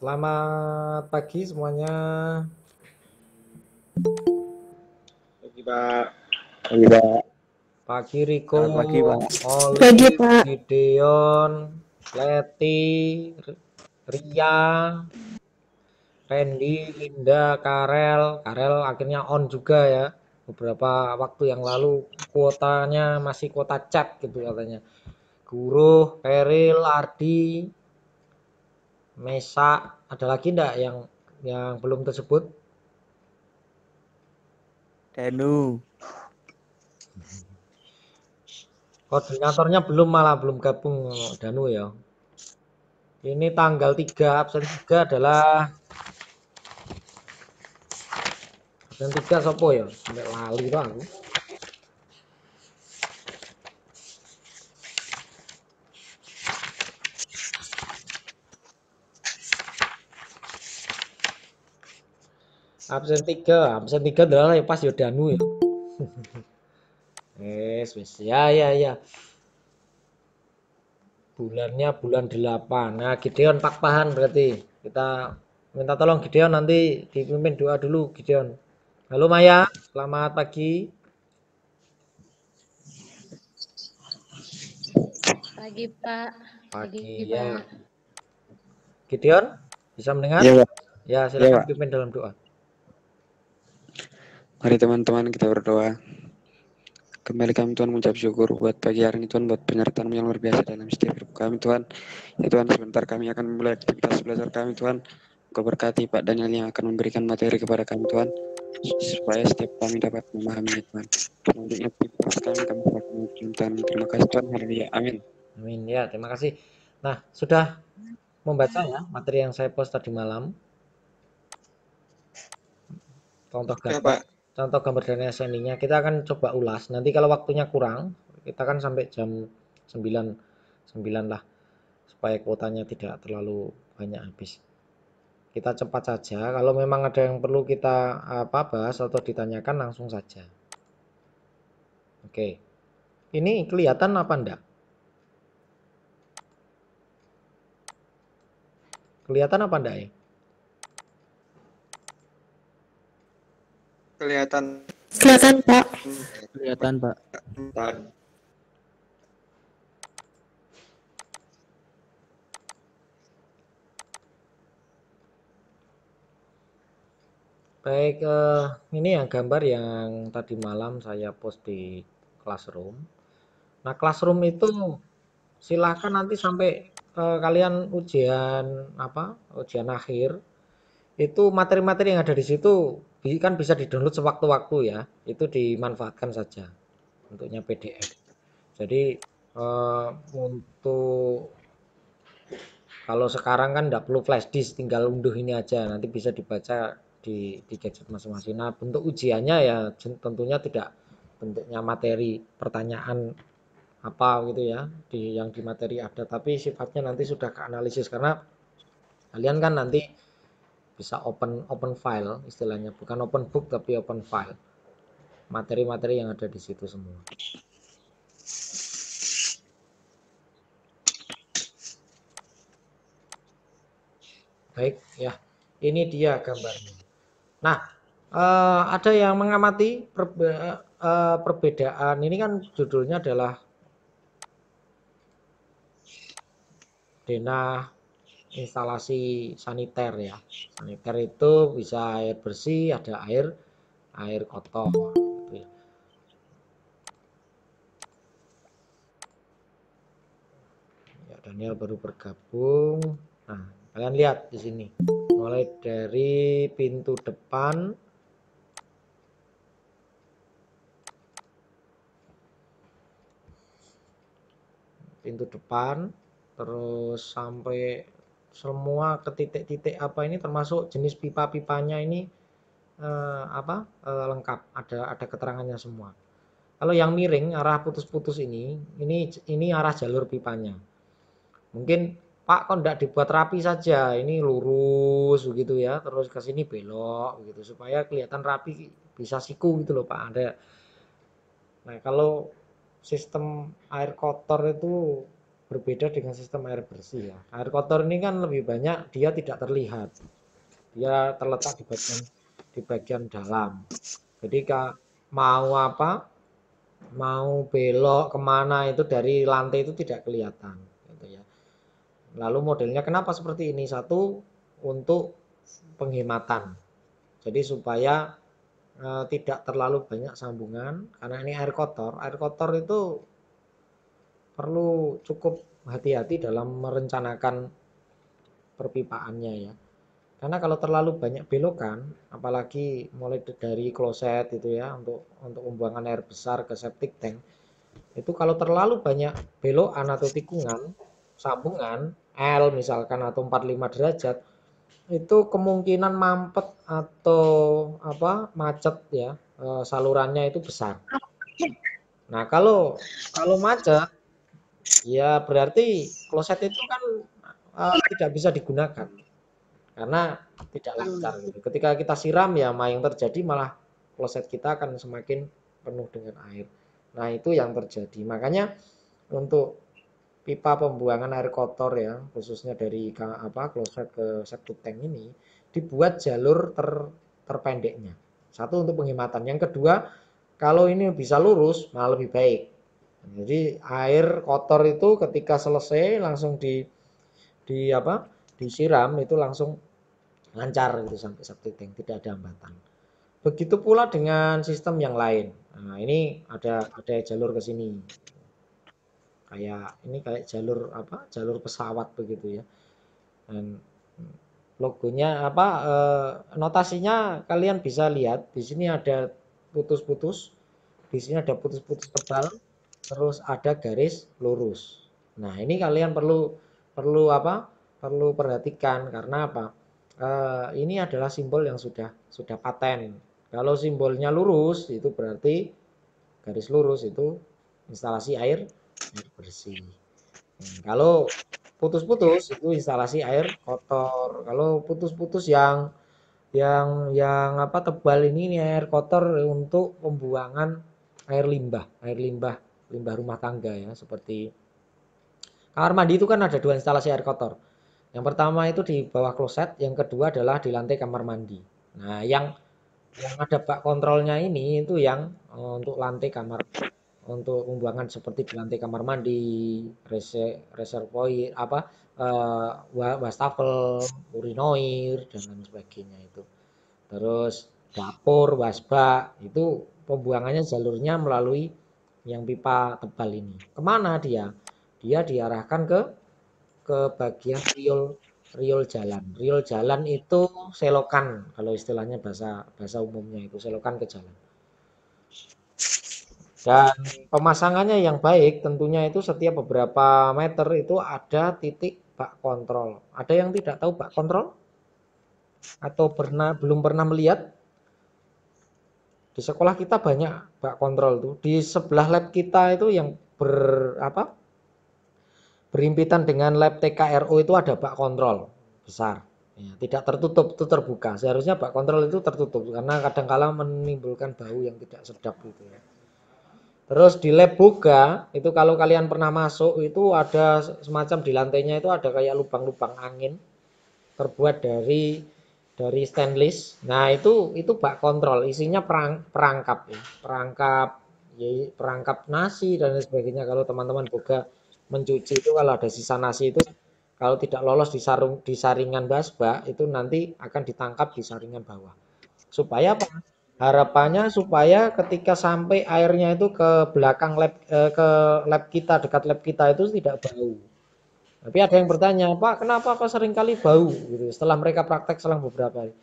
Selamat pagi semuanya. Pagi Pak. Pagi Pak. Pagi Riko, Selamat pagi Pak. Pagi, Olive, Pak. Gideon, Leti, Ria, Randy, Linda, Karel akhirnya on juga ya. Beberapa waktu yang lalu kuotanya masih kuota chat gitu katanya. Guru, Peril, Ardi, Mesa, ada lagi enggak yang belum tersebut? Danu. Koordinatornya belum gabung Danu ya. Ini tanggal 3, absen 3 adalah absen 3 sopo ya? Sampai lali tuh aku. Absen 3 adalah ya pas ya Danu ya. Wis. Ya. Bulannya bulan 8. Nah, Gideon Pak Pahan berarti. Kita minta tolong Gideon nanti dipimpin doa dulu Gideon. Halo Maya, selamat pagi. Pagi, Pak. Pagi ya. Pak. Gideon, bisa mendengar? Iya Pak. Ya, Iya silakan Pak. pimpin dalam doa. Mari teman-teman kita berdoa. Kembali kami Tuhan mengucap syukur buat pagi hari ini Tuhan, buat penyertaan yang luar biasa dalam setiap hidup kami Tuhan. Ya Tuhan, sebentar kami akan memulai aktivitas belajar kami Tuhan. Kau berkati Pak Daniel yang akan memberikan materi kepada kami Tuhan, supaya setiap kami dapat memahaminya Tuhan. Selanjutnya aktivitas kami serahkan Tuhan. Terima kasih Tuhan. Haleluya. Amin. Amin ya, terima kasih. Nah, sudah membaca ya materi yang saya post tadi malam. Contoh Ya gambar, Pak. contoh gambar dan ascendingnya kita akan coba ulas. Nanti kalau waktunya kurang, kita kan sampai jam 9, 9 lah, supaya kuotanya tidak terlalu banyak habis. Kita cepat saja. Kalau memang ada yang perlu kita bahas atau ditanyakan langsung saja. Oke. Ini kelihatan apa enggak? Kelihatan apa enggak ya? Kelihatan. Kelihatan, Pak. Kelihatan Pak. Baik, ini yang gambar yang tadi malam saya post di Classroom. Nah, Classroom itu silakan nanti sampai kalian ujian akhir itu materi-materi yang ada di situ kan bisa di-download sewaktu-waktu ya. Itu dimanfaatkan saja bentuknya PDF. Jadi untuk kalau sekarang kan nggak perlu flash disk, tinggal unduh ini aja, nanti bisa dibaca di gadget masing-masing. Nah, bentuk ujiannya ya tentunya tidak bentuknya materi pertanyaan apa gitu ya, yang di materi ada, tapi sifatnya nanti sudah ke analisis karena kalian kan nanti bisa open file istilahnya, bukan open book tapi open file. Materi-materi yang ada di situ semua. Baik ya, ini dia gambarnya. Nah, ada yang mengamati perbedaan. Ini kan judulnya adalah denah instalasi saniter ya. Saniter itu bisa air bersih, ada air kotor. Gitu ya. Ya, Daniel baru bergabung. Nah, kalian lihat di sini. Mulai dari pintu depan, terus sampai semua ke titik-titik apa ini, termasuk jenis pipa-pipanya ini lengkap, ada keterangannya semua. Kalau yang miring arah putus-putus ini arah jalur pipanya. Mungkin Pak kok enggak dibuat rapi saja, ini lurus begitu ya, terus ke sini belok begitu supaya kelihatan rapi, bisa siku gitu loh Pak. Ada. Nah, kalau sistem air kotor itu berbeda dengan sistem air bersih ya. Air kotor ini kan lebih banyak dia tidak terlihat. Dia terletak di bagian dalam. Ketika mau apa, mau belok kemana itu dari lantai itu tidak kelihatan gitu ya. Lalu modelnya kenapa seperti ini? Satu, untuk penghematan. Jadi supaya tidak terlalu banyak sambungan karena ini air kotor. Air kotor itu perlu cukup hati-hati dalam merencanakan perpipaannya ya. Karena kalau terlalu banyak belokan, apalagi mulai dari kloset itu ya untuk pembuangan air besar ke septic tank, itu kalau terlalu banyak belokan atau tikungan, sambungan L misalkan atau 45 derajat, itu kemungkinan mampet atau apa macet ya, salurannya itu besar. Nah, kalau macet ya berarti kloset itu kan tidak bisa digunakan karena tidak lancar gitu. Ketika kita siram ya yang terjadi malah kloset kita akan semakin penuh dengan air. Nah, itu yang terjadi. Makanya untuk pipa pembuangan air kotor ya, khususnya dari kloset ke septic tank ini dibuat jalur terpendeknya. Satu untuk penghematan. Yang kedua, kalau ini bisa lurus malah lebih baik. Jadi air kotor itu ketika selesai langsung disiram itu langsung lancar gitu sampai septic tank, tidak ada hambatan. Begitu pula dengan sistem yang lain. Nah, ini ada jalur ke sini. Kayak jalur pesawat begitu ya. Dan logonya notasinya kalian bisa lihat. Di sini ada putus-putus. Di sini ada putus-putus tebal, terus ada garis lurus. Nah, ini kalian perlu perhatikan karena apa? Ini adalah simbol yang sudah paten. Kalau simbolnya lurus itu berarti garis lurus itu instalasi air bersih. Kalau putus-putus itu instalasi air kotor. Kalau putus-putus yang tebal ini air kotor untuk pembuangan air limbah rumah tangga ya, seperti kamar mandi itu kan ada 2 instalasi air kotor. Yang pertama itu di bawah kloset, yang kedua adalah di lantai kamar mandi. Nah, yang ada bak kontrolnya ini itu yang untuk lantai kamar, untuk pembuangan seperti di lantai kamar mandi, reservoir wastafel, urinoir dan lain sebagainya itu. Terus dapur, wasbak itu pembuangannya jalurnya melalui yang pipa tebal ini. Kemana dia? Dia diarahkan ke bagian riol jalan. Riol jalan itu selokan kalau istilahnya bahasa umumnya itu selokan ke jalan. Dan pemasangannya yang baik tentunya itu setiap beberapa meter itu ada titik bak kontrol. Ada yang tidak tahu bak kontrol? Atau belum pernah melihat? Di sekolah kita banyak bak kontrol tuh. Di sebelah lab kita itu yang berimpitan dengan lab TKRO itu ada bak kontrol besar. Ya, tidak tertutup, itu terbuka. Seharusnya bak kontrol itu tertutup karena kadang-kala menimbulkan bau yang tidak sedap gitu ya. Terus di lab boga itu kalau kalian pernah masuk itu ada semacam di lantainya itu ada kayak lubang-lubang angin terbuat dari stainless. Nah, itu bak kontrol, isinya perangkap ya. Perangkap nasi dan lain sebagainya. Kalau teman-teman boga mencuci itu kalau ada sisa nasi itu kalau tidak lolos di saringan basbak itu nanti akan ditangkap di saringan bawah. Supaya apa? Harapannya supaya ketika sampai airnya itu ke belakang ke lab kita, dekat lab kita itu tidak bau. Tapi ada yang bertanya, Pak, kenapa kok seringkali bau gitu setelah mereka praktek selang beberapa hari?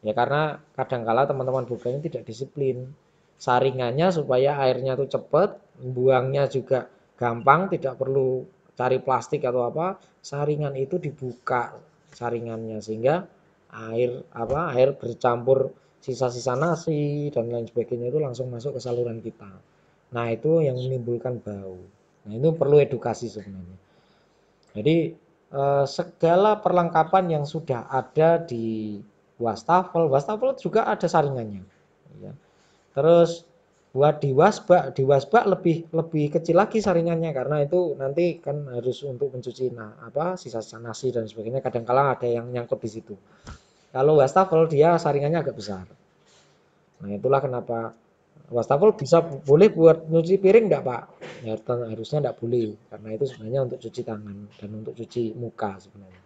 Ya karena kadangkala teman-teman boga ini tidak disiplin. Saringannya supaya airnya itu cepat, buangnya juga gampang, tidak perlu cari plastik atau apa. Saringan itu dibuka saringannya sehingga air bercampur sisa-sisa nasi dan lain sebagainya itu langsung masuk ke saluran kita. Nah, itu yang menimbulkan bau. Nah, itu perlu edukasi sebenarnya. Jadi segala perlengkapan yang sudah ada di wastafel juga ada saringannya. Ya. Terus Buat di wasbak lebih kecil lagi saringannya karena itu nanti kan harus untuk mencuci sisa-sisa nasi dan sebagainya. Kadang-kala ada yang nyangkut di situ. Kalau wastafel dia saringannya agak besar. Nah, itulah kenapa wastafel bisa boleh buat nyuci piring enggak, Pak? Ya, harusnya enggak boleh karena itu sebenarnya untuk cuci tangan dan untuk cuci muka sebenarnya.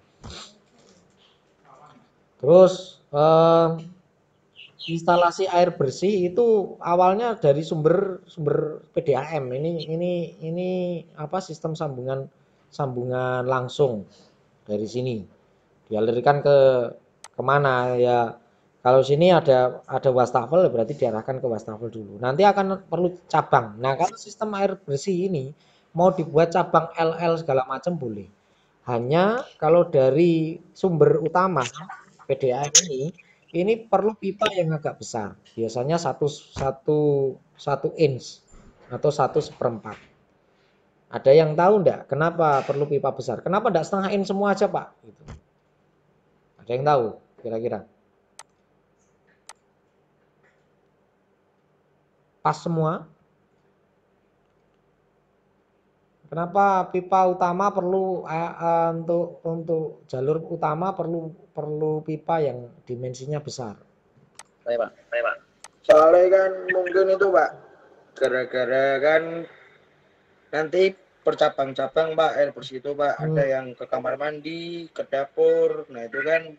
Terus instalasi air bersih itu awalnya dari sumber PDAM. Ini sistem sambungan langsung dari sini. Dialirkan ke kemana ya? Kalau sini ada wastafel berarti diarahkan ke wastafel dulu. Nanti akan perlu cabang. Nah, kalau sistem air bersih ini mau dibuat cabang LL segala macam boleh. Hanya kalau dari sumber utama PDAM ini perlu pipa yang agak besar. Biasanya satu inch atau 1/4. Ada yang tahu enggak kenapa perlu pipa besar? Kenapa enggak setengah inch semua aja, Pak? Gitu. Ada yang tahu kira-kira? Pas semua? Kenapa pipa utama perlu untuk jalur utama perlu pipa yang dimensinya besar? Saya Pak. Soalnya kan mungkin itu Pak, gara-gara kan nanti bercabang-cabang Pak air bersih itu Pak. Ada yang ke kamar mandi, ke dapur. Nah itu kan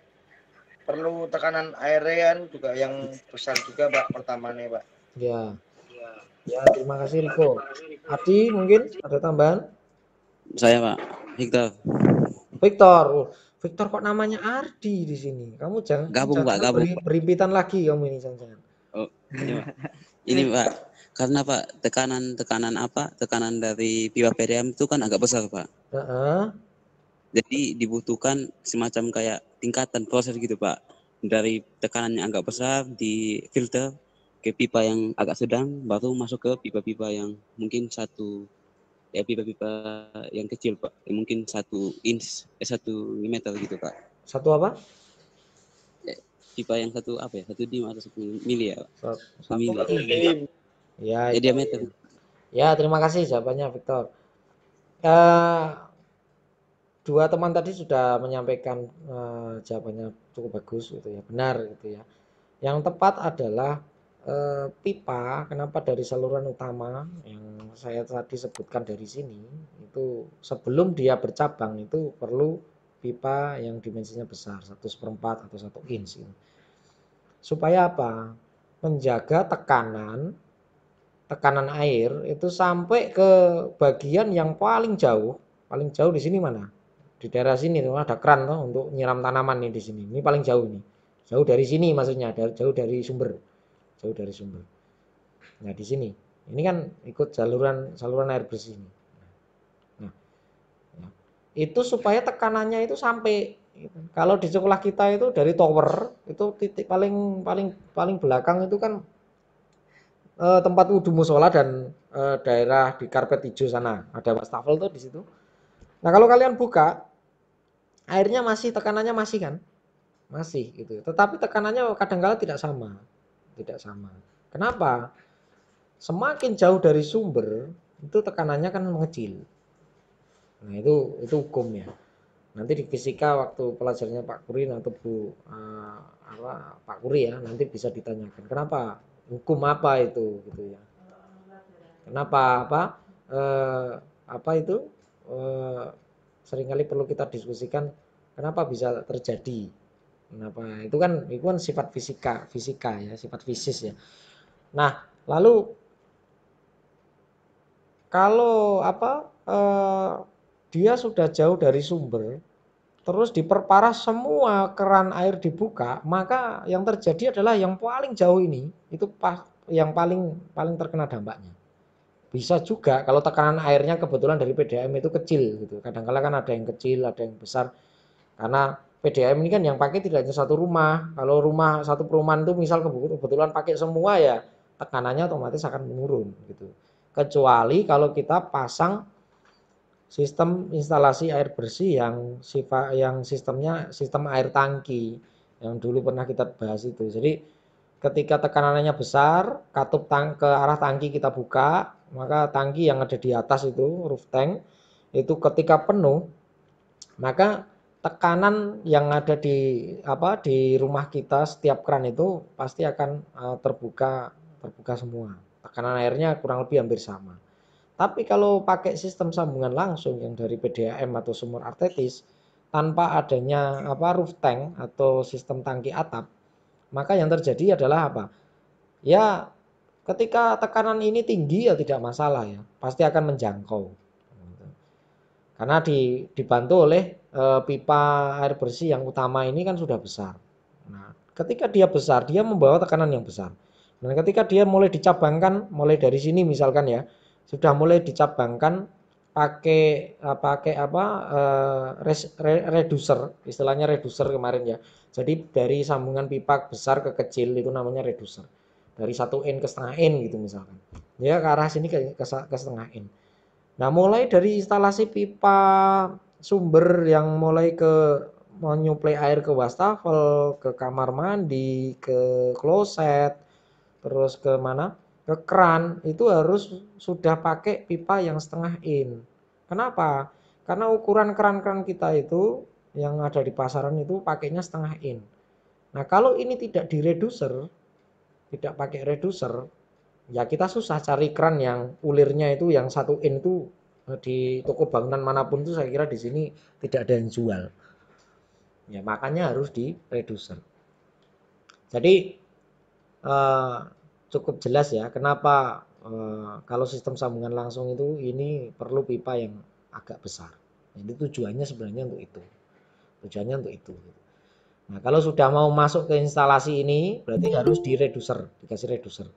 perlu tekanan airnya juga yang besar juga Pak pertamanya Pak. Ya. Ya, terima kasih Riko. Adi mungkin ada tambahan? Saya Pak, Victor. Victor. Oh, Victor kok namanya Ardi di sini? Kamu jangan Gabung Pak, gabung. berimpitan lagi kamu ini jangan. Oh, ini Pak. Ini Pak, karena Pak tekanan dari pipa PDAM itu kan agak besar Pak. Jadi dibutuhkan semacam kayak tingkatan proses gitu Pak. Dari tekanan yang agak besar di filter ke pipa yang agak sedang, baru masuk ke pipa-pipa yang mungkin pipa-pipa yang kecil Pak, yang mungkin 1 meter gitu Pak. Satu apa? Pipa yang 1 dim atau 1 mili ya Pak? 1 mili. Ya, diameter. Ya, terima kasih jawabannya Victor. Dua teman tadi sudah menyampaikan jawabannya cukup bagus gitu ya, benar gitu ya. Yang tepat adalah pipa, kenapa dari saluran utama yang saya tadi sebutkan dari sini itu sebelum dia bercabang itu perlu pipa yang dimensinya besar 1/4 atau 1 inch gitu. Supaya apa? Menjaga tekanan air itu sampai ke bagian yang paling jauh di sini mana? Di daerah sini tuh ada keran tuh untuk nyiram tanaman nih di sini. Ini paling jauh nih. Jauh dari sini maksudnya, jauh dari sumber. Jauh dari sumber. Nah, di sini. Ini kan ikut saluran air bersih ini. Nah, itu supaya tekanannya itu sampai. Kalau di sekolah kita itu dari tower itu titik paling belakang itu kan tempat wudhu musola dan daerah di karpet hijau sana. Ada wastafel tuh di situ. Nah, kalau kalian buka airnya tekanannya masih kan? Masih gitu. Tetapi tekanannya kadang-kala tidak sama. Tidak sama. Kenapa? Semakin jauh dari sumber, itu tekanannya kan mengecil. Nah, itu hukum ya. Nanti di fisika waktu pelajarnya Pak Kurin atau Pak Kuri ya, nanti bisa ditanyakan. Kenapa? Hukum apa itu gitu ya. Kenapa seringkali perlu kita diskusikan kenapa bisa terjadi, kenapa itu kan sifat fisika ya, sifat fisis ya. Nah, lalu kalau dia sudah jauh dari sumber terus diperparah semua keran air dibuka, maka yang terjadi adalah yang paling jauh ini itu yang paling terkena dampaknya. Bisa juga kalau tekanan airnya kebetulan dari PDAM itu kecil gitu. Kadang-kala kan ada yang kecil, ada yang besar. Karena PDAM ini kan yang pakai tidak hanya satu rumah. Kalau rumah satu perumahan itu misal kebetulan pakai semua ya tekanannya otomatis akan menurun gitu. Kecuali kalau kita pasang sistem instalasi air bersih yang sistem air tangki yang dulu pernah kita bahas itu. Jadi ketika tekanannya besar, katup ke arah tangki kita buka, maka tangki yang ada di atas itu roof tank itu ketika penuh, maka tekanan yang ada di rumah kita setiap keran itu pasti akan terbuka semua. Tekanan airnya kurang lebih hampir sama. Tapi kalau pakai sistem sambungan langsung yang dari PDAM atau sumur artetis tanpa adanya roof tank atau sistem tangki atap, maka yang terjadi adalah apa? Ya, ketika tekanan ini tinggi ya tidak masalah ya, pasti akan menjangkau. Karena dibantu oleh pipa air bersih yang utama ini kan sudah besar. Nah, ketika dia besar, dia membawa tekanan yang besar. Dan ketika dia mulai dicabangkan, mulai dari sini misalkan ya, sudah mulai dicabangkan pakai reducer, istilahnya reducer kemarin ya. Jadi dari sambungan pipa besar ke kecil itu namanya reducer. Dari 1 in ke setengah in gitu misalkan. Ya ke arah sini ke setengah in. Nah, mulai dari instalasi pipa sumber yang mulai ke menyuplai air ke wastafel, ke kamar mandi, ke kloset, terus ke mana? Ke keran, itu harus sudah pakai pipa yang setengah in. Kenapa? Karena ukuran keran-keran kita itu yang ada di pasaran itu pakainya setengah in. Nah, kalau ini tidak direducer, tidak pakai reducer, ya kita susah cari keran yang ulirnya itu yang 1 in itu di toko bangunan manapun itu saya kira di sini tidak ada yang jual. Ya makanya harus di reducer. Jadi cukup jelas ya kenapa kalau sistem sambungan langsung itu ini perlu pipa yang agak besar. Jadi tujuannya sebenarnya untuk itu. Tujuannya untuk itu. Nah, kalau sudah mau masuk ke instalasi ini berarti harus di reducer, dikasih reducer.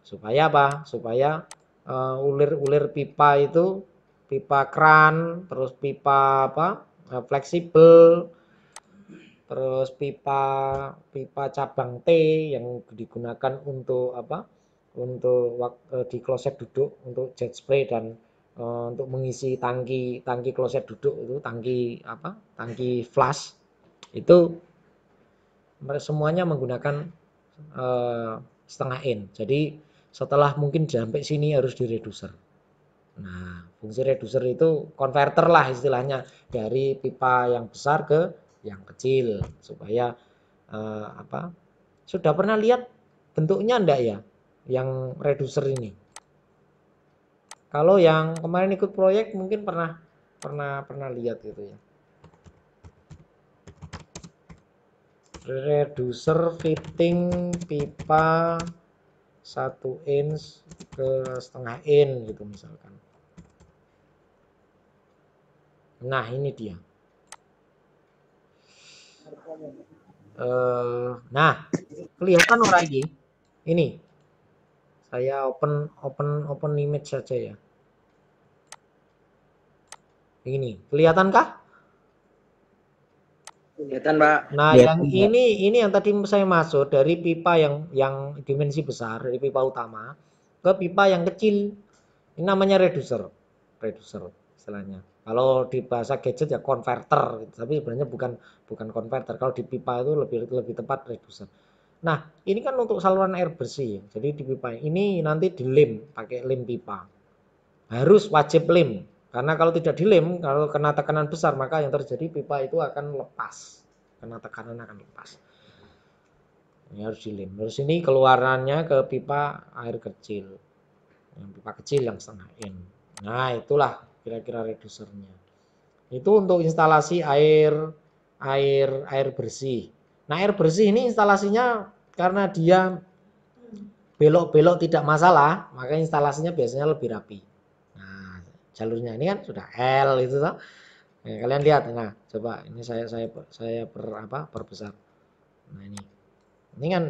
Supaya apa? Supaya ulir-ulir pipa itu, pipa keran, terus pipa fleksibel, terus pipa cabang T yang digunakan untuk di kloset duduk untuk jet spray dan untuk mengisi tangki kloset duduk itu tangki flush itu semuanya menggunakan setengah in. Jadi setelah mungkin sampai sini harus direducer. Nah, fungsi reducer itu konverter lah istilahnya dari pipa yang besar ke yang kecil supaya sudah pernah lihat bentuknya enggak ya yang reducer ini? Kalau yang kemarin ikut proyek mungkin pernah lihat gitu ya. Reducer fitting pipa 1 inch ke setengah in gitu misalkan. Nah ini dia. Nah kelihatan orang ini. Ini saya open image saja ya. Ini kelihatankah? Kelihatan, Pak. Nah, yang ini yang tadi saya masuk dari pipa yang dimensi besar, dari pipa utama ke pipa yang kecil. Ini namanya reducer istilahnya. Kalau di bahasa gadget ya converter, tapi sebenarnya bukan converter. Kalau di pipa itu lebih tepat reducer. Nah, ini kan untuk saluran air bersih. Jadi di pipa ini nanti dilem pakai lem pipa. Harus wajib lem. Karena kalau tidak dilem, kalau kena tekanan besar maka yang terjadi pipa itu akan lepas. Kena tekanan akan lepas. Ini harus dilem. Terus ini keluarannya ke pipa air kecil. Yang pipa kecil yang setengah in. Nah, itulah kira-kira redusernya. Itu untuk instalasi air bersih. Nah, air bersih ini instalasinya karena dia belok-belok tidak masalah, maka instalasinya biasanya lebih rapi. Nah, jalurnya ini kan sudah L itu toh. Nah, kalian lihat. Nah, coba ini saya perbesar. Nah, ini kan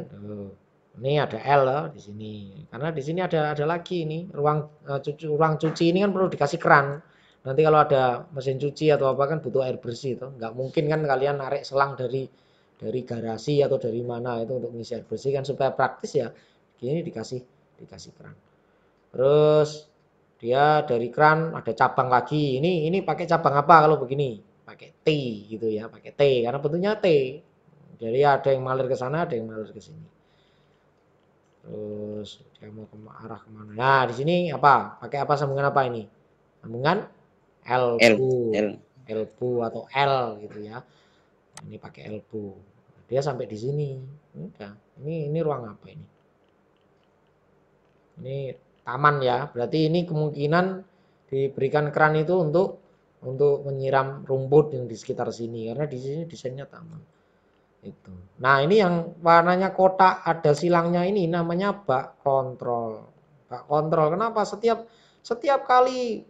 ini ada L loh di sini. Karena di sini ada lagi ini ruang cuci ini kan perlu dikasih keran. Nanti kalau ada mesin cuci atau apa kan butuh air bersih itu. Enggak mungkin kan kalian narik selang dari garasi atau dari mana itu untuk mengisi air bersih kan supaya praktis ya. Gini dikasih keran. Terus dia dari keran ada cabang lagi. Ini pakai cabang apa kalau begini? Pakai T gitu ya, pakai T karena bentuknya T. Jadi ada yang mengalir ke sana, ada yang mengalir ke sini. Terus dia mau ke arah kemana? Nah, di sini apa? Pakai apa sambungan apa ini? Sambungan elbow, elbow atau L gitu ya. Ini pakai elbow. Dia sampai di sini. Udah. Ini ruang apa ini? Ini taman ya. Berarti ini kemungkinan diberikan keran itu untuk menyiram rumput yang di sekitar sini karena di sini desainnya taman. Itu. Nah, ini yang warnanya kotak ada silangnya ini namanya bak kontrol. Bak kontrol. Kenapa? Setiap kali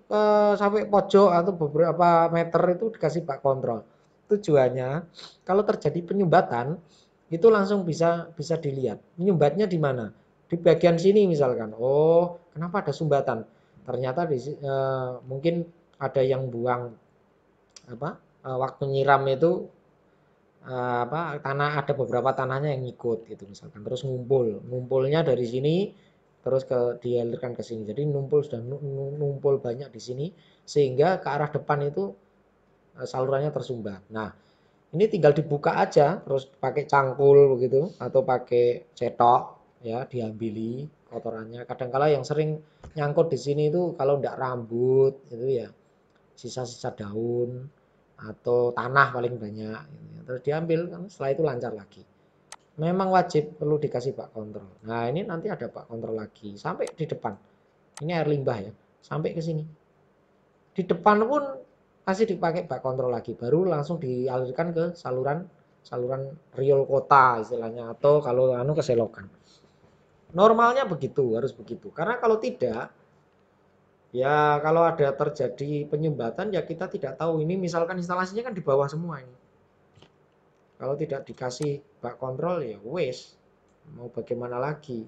sampai pojok atau beberapa meter itu dikasih bak kontrol. Tujuannya kalau terjadi penyumbatan itu langsung bisa dilihat. Menyumbatnya di mana? Di bagian sini misalkan. Oh, kenapa ada sumbatan? Ternyata mungkin ada yang buang waktu nyiram itu tanah, ada beberapa tanahnya yang ngikut gitu misalkan, terus ngumpulnya dari sini terus dialirkan ke sini, jadi numpul banyak di sini sehingga ke arah depan itu salurannya tersumbat. Nah, ini tinggal dibuka aja terus pakai cangkul begitu atau pakai cetok ya, diambili kotorannya. Kadangkala yang sering nyangkut di sini itu kalau enggak rambut itu ya sisa-sisa daun atau tanah paling banyak gitu ya. Terus diambil, setelah itu lancar lagi. Memang wajib perlu dikasih bak kontrol. Nah, ini nanti ada bak kontrol lagi sampai di depan. Ini air limbah ya, sampai ke sini. Di depan pun masih dipakai bak kontrol lagi, baru langsung dialirkan ke saluran riol kota istilahnya, atau kalau ke selokan. Normalnya begitu, harus begitu. Karena kalau tidak, ya kalau ada terjadi penyumbatan ya kita tidak tahu. Ini misalkan instalasinya kan di bawah semua ini. Kalau tidak dikasih bak kontrol ya wes. Mau bagaimana lagi?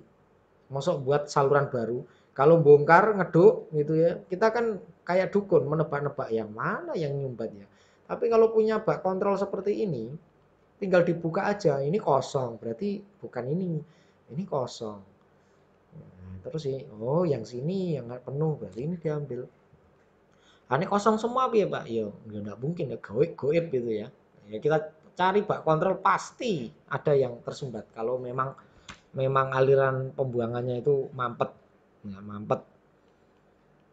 Masuk buat saluran baru. Kalau bongkar ngeduk gitu ya, kita kan kayak dukun menebak-nebak yang mana yang nyumbat ya. Tapi kalau punya bak kontrol seperti ini, tinggal dibuka aja. Ini kosong, berarti bukan ini kosong. Nah, terus sih, oh yang sini yang penuh, berarti ini diambil. Ini kosong semua ya Pak? Ya nggak mungkin ya, goib gitu ya. Ya kita cari bak kontrol pasti ada yang tersumbat. Kalau memang aliran pembuangannya itu mampet, ya, mampet,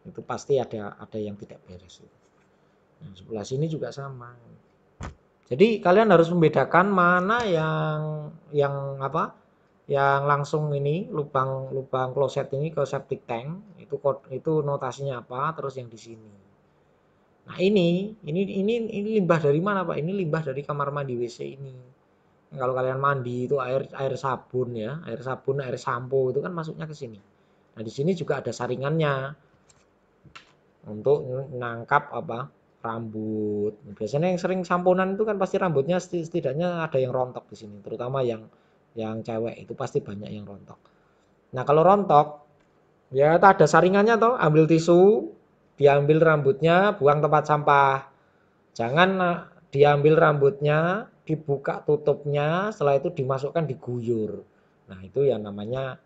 itu pasti ada yang tidak beres. Nah, sebelah sini juga sama. Jadi kalian harus membedakan mana yang langsung ini lubang kloset ini ke septic tank itu notasinya apa, terus yang di sini. Nah, ini limbah dari mana Pak? Ini limbah dari kamar mandi WC ini. Kalau kalian mandi itu air sabun ya, air sampo itu kan masuknya ke sini. Nah, di sini juga ada saringannya untuk menangkap rambut. Biasanya yang sering samponan itu kan pasti rambutnya setidaknya ada yang rontok di sini, terutama yang cewek itu pasti banyak yang rontok. Nah, kalau rontok ya ada saringannya toh, ambil tisu, diambil rambutnya, buang tempat sampah. Jangan diambil rambutnya, dibuka tutupnya, setelah itu dimasukkan diguyur. Nah, itu yang namanya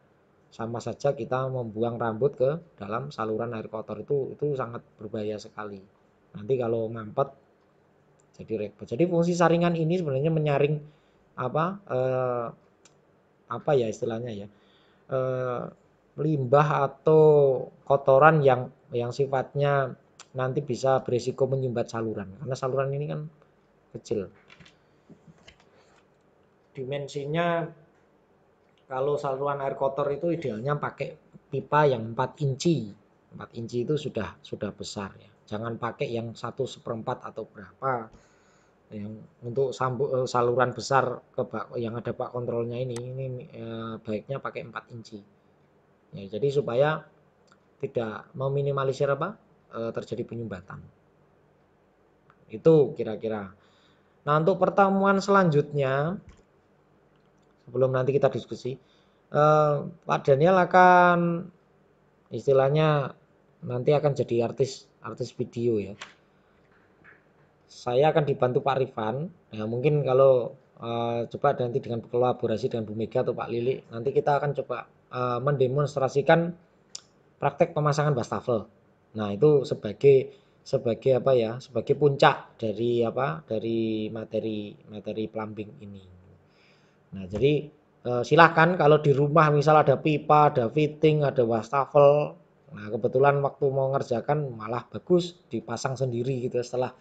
sama saja kita membuang rambut ke dalam saluran air kotor, itu sangat berbahaya sekali. Nanti kalau mampet jadi repot. Jadi fungsi saringan ini sebenarnya menyaring ya istilahnya ya, limbah atau kotoran yang sifatnya nanti bisa berisiko menyumbat saluran, karena saluran ini kan kecil. Dimensinya kalau saluran air kotor itu idealnya pakai pipa yang 4 inci. 4 inci itu sudah besar ya. Jangan pakai yang 1/4 atau berapa. Yang untuk saluran besar yang ada bak kontrolnya ini baiknya pakai 4 inci. Ya, jadi supaya tidak meminimalisir terjadi penyumbatan. Itu kira-kira. Nah, untuk pertemuan selanjutnya sebelum nanti kita diskusi, Pak Daniel akan istilahnya nanti akan jadi artis video ya. Saya akan dibantu Pak Rifan. Nah, mungkin kalau coba nanti dengan kolaborasi dengan Bu Mega atau Pak Lili, nanti kita akan coba mendemonstrasikan praktek pemasangan wastafel. Nah, itu sebagai sebagai puncak dari materi plumbing ini. Nah, jadi Silahkan kalau di rumah misal ada pipa, ada fitting, ada wastafel. Nah, kebetulan waktu mau ngerjakan malah bagus dipasang sendiri gitu setelah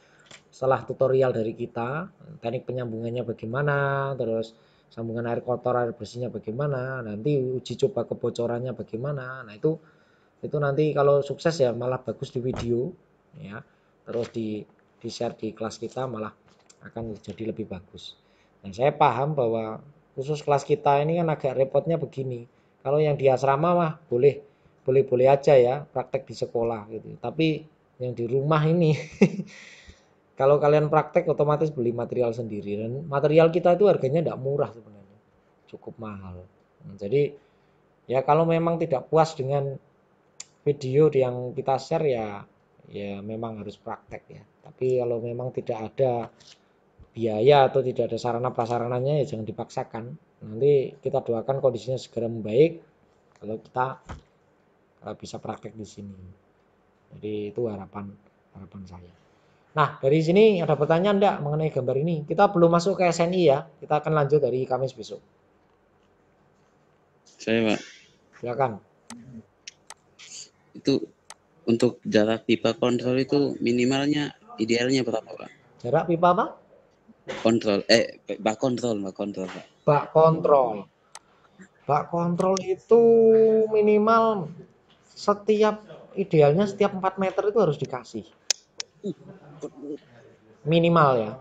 tutorial dari kita, teknik penyambungannya bagaimana, terus sambungan air kotor, air bersihnya bagaimana, nanti uji coba kebocorannya bagaimana. Nah, itu nanti kalau sukses ya malah bagus di video ya. Terus di share di kelas kita malah akan jadi lebih bagus. Nah, saya paham bahwa khusus kelas kita ini kan agak repotnya begini. Kalau yang di asrama mah boleh aja ya praktek di sekolah gitu. Tapi yang di rumah ini kalau kalian praktek otomatis beli material sendiri dan material kita itu harganya tidak murah sebenarnya. Cukup mahal. Nah, jadi ya kalau memang tidak puas dengan video yang kita share ya memang harus praktek ya. Tapi kalau memang tidak ada biaya atau tidak ada sarana prasarananya ya jangan dipaksakan. Nanti kita doakan kondisinya segera membaik kalau kita bisa praktek di sini. Jadi itu harapan saya. Nah, dari sini ada pertanyaan enggak mengenai gambar ini? Kita belum masuk ke SNI ya. Kita akan lanjut dari Kamis besok. Saya, Pak. Silakan. Itu untuk jarak pipa kontrol itu minimalnya idealnya berapa, Pak? Jarak pipa apa? Kontrol, bak kontrol, Pak. Bak kontrol. Bak kontrol itu minimal idealnya setiap 4 meter itu harus dikasih. Minimal ya.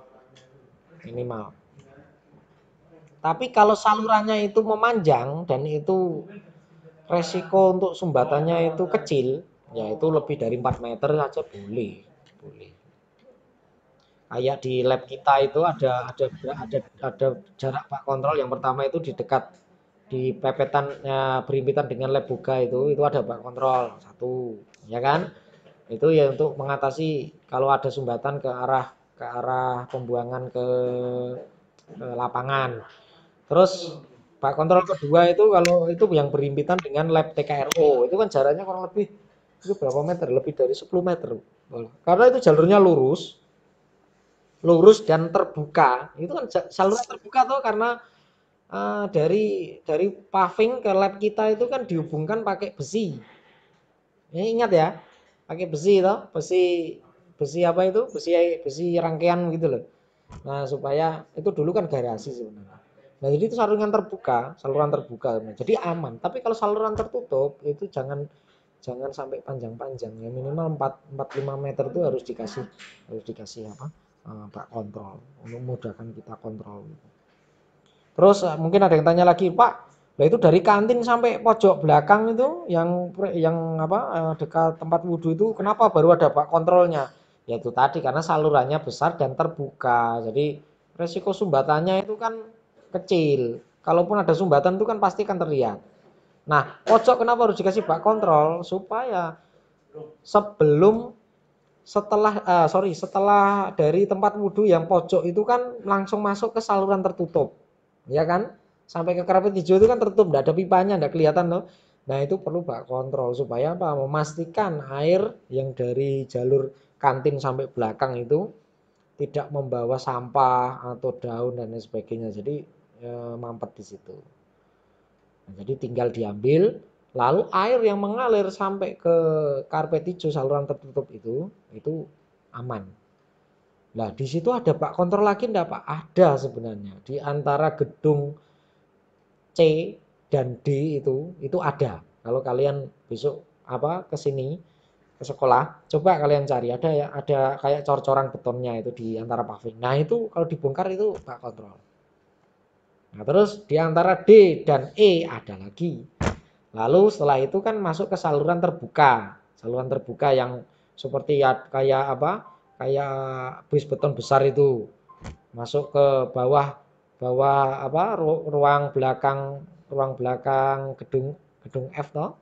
Minimal. Tapi kalau salurannya itu memanjang dan itu resiko untuk sumbatannya itu kecil, ya itu lebih dari 4 meter saja boleh. Kayak di lab kita itu ada jarak bak kontrol. Yang pertama itu di pepetannya berimpitan dengan lab buka itu ada bak kontrol satu, ya kan? Itu ya untuk mengatasi kalau ada sumbatan ke arah pembuangan ke lapangan. Terus bak kontrol kedua itu kalau itu yang berimpitan dengan lab TKRO itu kan jaraknya kurang lebih itu berapa meter? Lebih dari 10 meter. Karena itu jalurnya lurus dan terbuka. Itu kan saluran terbuka tuh karena dari paving ke lab kita itu kan dihubungkan pakai besi. Ini ingat ya, pakai besi toh, besi apa itu? Besi rangkaian gitu loh. Nah, supaya itu dulu kan garasi sebenarnya. Nah, jadi itu saluran terbuka. Jadi aman. Tapi kalau saluran tertutup itu jangan sampai panjang-panjang. Ya minimal 4-5 meter itu harus dikasih apa? Bak kontrol untuk memudahkan kita kontrol. Terus mungkin ada yang tanya lagi, Pak, nah itu dari kantin sampai pojok belakang itu yang dekat tempat wudhu itu kenapa baru ada bak kontrolnya? Ya itu tadi karena salurannya besar dan terbuka. Jadi resiko sumbatannya itu kan kecil. Kalaupun ada sumbatan itu kan pasti kan terlihat. Nah, pojok kenapa harus dikasih bak kontrol? Supaya setelah dari tempat wudhu yang pojok itu kan langsung masuk ke saluran tertutup. Ya kan? Sampai ke karpet hijau itu kan tertutup, enggak ada pipanya, enggak kelihatan loh. Nah, itu perlu bak kontrol supaya apa? Memastikan air yang dari jalur kantin sampai belakang itu tidak membawa sampah atau daun dan lain sebagainya. Jadi mampet di situ. Nah, jadi tinggal diambil, lalu air yang mengalir sampai ke karpet hijau saluran tertutup itu aman. Nah, di situ ada bak kontrol lagi enggak, Pak? Ada sebenarnya. Di antara gedung C dan D itu ada. Kalau kalian besok ke sini ke sekolah, coba kalian cari ada kayak cor-coran betonnya itu di antara paving. Nah, itu kalau dibongkar itu bak kontrol. Nah, terus di antara D dan E ada lagi. Lalu setelah itu kan masuk ke saluran terbuka. Saluran terbuka yang seperti kayak bis beton besar itu. Masuk ke bawah ruang belakang gedung F toh.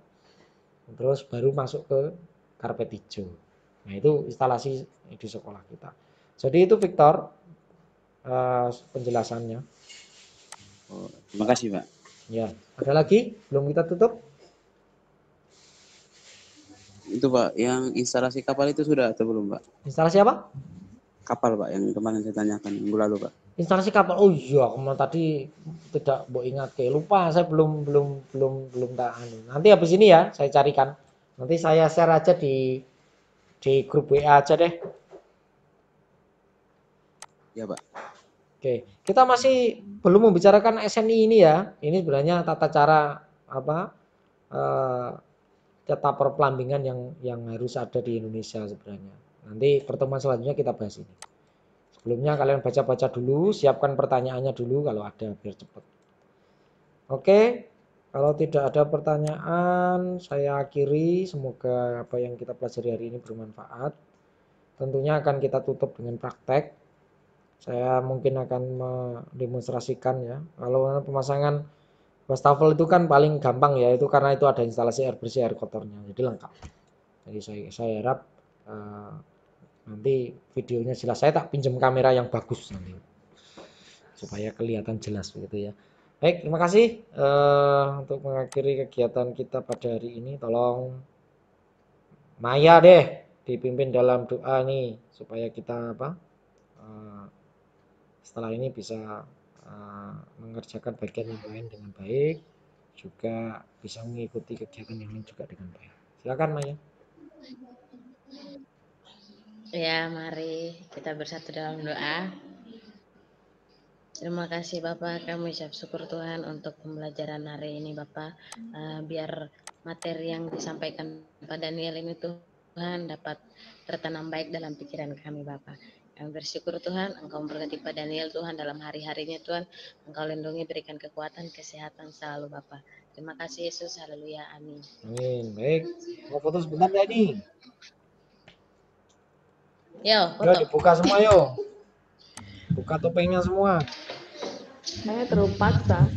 Terus baru masuk ke karpet hijau. Nah, itu instalasi di sekolah kita. Jadi itu Victor penjelasannya. Oh, terima kasih, Pak. Ya, ada lagi? Belum kita tutup? Itu, Pak, yang instalasi kapal itu sudah atau belum, Pak? Instalasi apa? Kapal, Pak, yang kemarin saya tanyakan minggu lalu, Pak. Instalasi kapal. Oh iya, kemarin tadi tidak mbok ingat ke. Lupa, saya belum tak anu. Nanti habis ini ya saya carikan. Nanti saya share aja di grup WA aja deh. Ya, Pak. Oke, kita masih belum membicarakan SNI ini ya. Ini sebenarnya tata cara apa? Tata perpelambingan yang harus ada di Indonesia sebenarnya. Nanti pertemuan selanjutnya kita bahas ini. Sebelumnya kalian baca-baca dulu, siapkan pertanyaannya dulu kalau ada biar cepat. Oke, kalau tidak ada pertanyaan, saya akhiri. Semoga apa yang kita pelajari hari ini bermanfaat. Tentunya akan kita tutup dengan praktek. Saya mungkin akan mendemonstrasikan ya. Kalau pemasangan wastafel itu kan paling gampang ya, itu karena itu ada instalasi air bersih air kotornya, jadi lengkap. Jadi saya harap nanti videonya jelas. Saya tak pinjam kamera yang bagus nanti supaya kelihatan jelas begitu ya. Baik, terima kasih untuk mengakhiri kegiatan kita pada hari ini. Tolong Maya deh dipimpin dalam doa nih supaya kita setelah ini bisa mengerjakan bagian yang lain dengan baik, juga bisa mengikuti kegiatan yang lain juga dengan baik. Silakan Maya. Ya, mari kita bersatu dalam doa. Terima kasih Bapak, kami ucap syukur Tuhan untuk pembelajaran hari ini Bapak. Biar materi yang disampaikan Pak Daniel ini Tuhan dapat tertanam baik dalam pikiran kami Bapak. Kami bersyukur Tuhan, Engkau memberkati Pak Daniel Tuhan dalam hari-harinya Tuhan. Engkau lindungi, berikan kekuatan, kesehatan selalu Bapak. Terima kasih Yesus, haleluya, amin. Amin. Baik, mau foto sebentar ya nih? Yo, Yo, dibuka semua yo. Buka topengnya semua. Saya terpaksa.